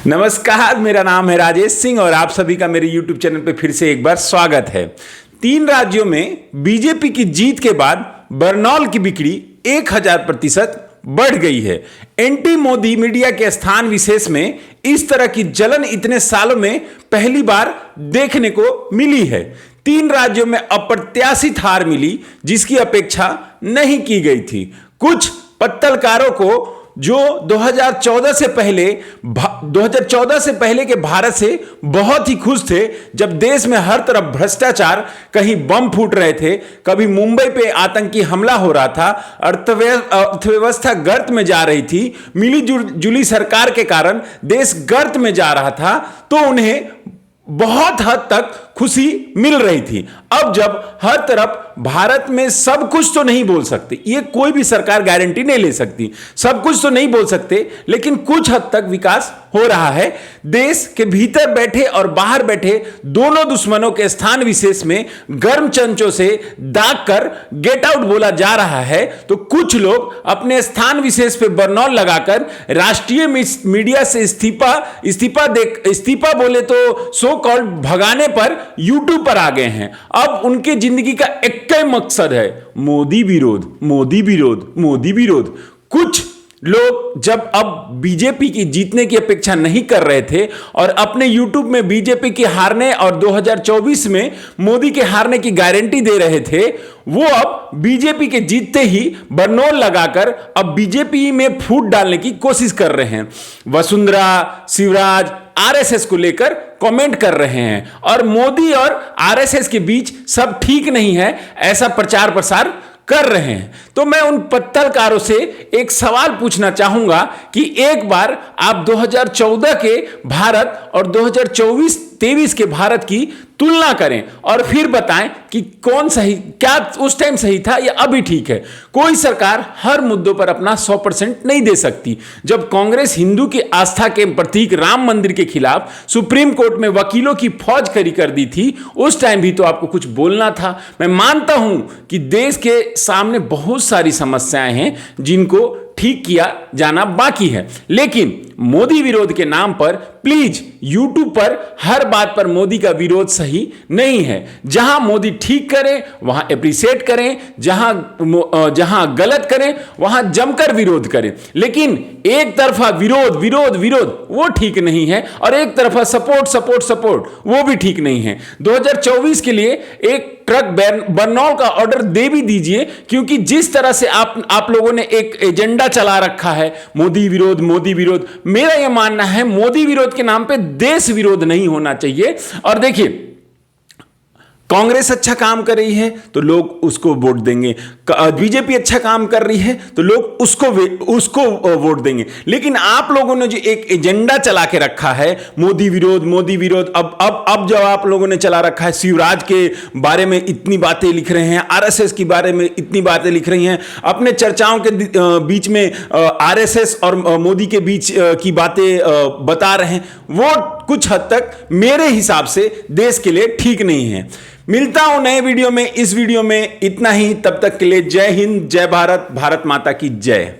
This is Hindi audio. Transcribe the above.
नमस्कार, मेरा नाम है राजेश सिंह और आप सभी का मेरे YouTube चैनल पे फिर से एक बार स्वागत है। 3 राज्यों में बीजेपी की जीत के बाद बरनौल की बिक्री 1000% बढ़ गई है। एंटी मोदी मीडिया के स्थान विशेष में इस तरह की जलन इतने सालों में पहली बार देखने को मिली है। 3 राज्यों में अप्रत्याशित हार मिली जिसकी अपेक्षा नहीं की गई थी। कुछ पत्रकारों को जो 2014 से पहले के भारत से बहुत ही खुश थे, जब देश में हर तरफ भ्रष्टाचार, कहीं बम फूट रहे थे, कभी मुंबई पे आतंकी हमला हो रहा था, अर्थव्यवस्था गर्त में जा रही थी, मिली जुली सरकार के कारण देश गर्त में जा रहा था, तो उन्हें बहुत हद तक खुशी मिल रही थी। अब जब हर तरफ भारत में सब कुछ तो नहीं बोल सकते, ये कोई भी सरकार गारंटी नहीं ले सकती, सब कुछ तो नहीं बोल सकते, लेकिन कुछ हद तक विकास हो रहा है। देश के भीतर बैठे और बाहर बैठे दोनों दुश्मनों के स्थान विशेष में गर्म चंचों से दाग कर गेट आउट बोला जा रहा है, तो कुछ लोग अपने स्थान विशेष पे बरनौल लगाकर राष्ट्रीय मीडिया से इस्तीफा बोले तो सो कॉल्ड भगाने पर यूट्यूब पर आ गए हैं। अब उनके जिंदगी का एक ही मकसद है, मोदी विरोध, मोदी विरोध, मोदी विरोध। कुछ लोग जब अब बीजेपी की जीतने की अपेक्षा नहीं कर रहे थे और अपने यूट्यूब में बीजेपी के हारने और 2024 में मोदी के हारने की गारंटी दे रहे थे, वो अब बीजेपी के जीतते ही बरनौल लगाकर अब बीजेपी में फूट डालने की कोशिश कर रहे हैं। वसुंधरा, शिवराज, आरएसएस को लेकर कमेंट कर रहे हैं और मोदी और आरएसएस के बीच सब ठीक नहीं है, ऐसा प्रचार प्रसार कर रहे हैं। तो मैं उन पत्रकारों से एक सवाल पूछना चाहूंगा कि एक बार आप 2014 के भारत और 2023 के भारत की तुलना करें और फिर बताएं कि कौन सही, क्या उस टाइम सही था या अभी ठीक है। कोई सरकार हर मुद्दों पर अपना 100% नहीं दे सकती। जब कांग्रेस हिंदू की आस्था के प्रतीक राम मंदिर के खिलाफ सुप्रीम कोर्ट में वकीलों की फौज खड़ी कर दी थी, उस टाइम भी तो आपको कुछ बोलना था। मैं मानता हूं कि देश के सामने बहुत सारी समस्याएं हैं जिनको ठीक किया जाना बाकी है, लेकिन मोदी विरोध के नाम पर प्लीज यूट्यूब पर हर बात पर मोदी का सही नहीं है। जहां मोदी ठीक करें वहां एप्रिशिएट करें, जहां गलत करें वहां जमकर विरोध करें, लेकिन एक तरफा विरोध विरोध विरोध वो ठीक नहीं है और एक तरफा सपोर्ट सपोर्ट सपोर्ट वो भी ठीक नहीं है। 2024 के लिए एक ट्रक बरनौल का ऑर्डर दे भी दीजिए, क्योंकि जिस तरह से आप लोगों ने एक एजेंडा चला रखा है, मोदी विरोध मोदी विरोध, मेरा यह मानना है मोदी विरोध के नाम पे देश विरोध नहीं होना चाहिए। और देखिए, कांग्रेस अच्छा काम कर रही है तो लोग उसको वोट देंगे, बीजेपी अच्छा काम कर रही है तो लोग उसको वोट देंगे, लेकिन आप लोगों ने जो एक एजेंडा चला के रखा है मोदी विरोध मोदी विरोध, अब जब आप लोगों ने चला रखा है, शिवराज के बारे में इतनी बातें लिख रहे हैं, आरएसएस के बारे में इतनी बातें लिख रही हैं, अपने चर्चाओं के बीच में आरएसएस और मोदी के बीच की बातें बता रहे हैं, वो कुछ हद तक मेरे हिसाब से देश के लिए ठीक नहीं है। मिलता हूं नए वीडियो में। इस वीडियो में इतना ही, तब तक के लिए जय हिंद, जय भारत, भारत माता की जय।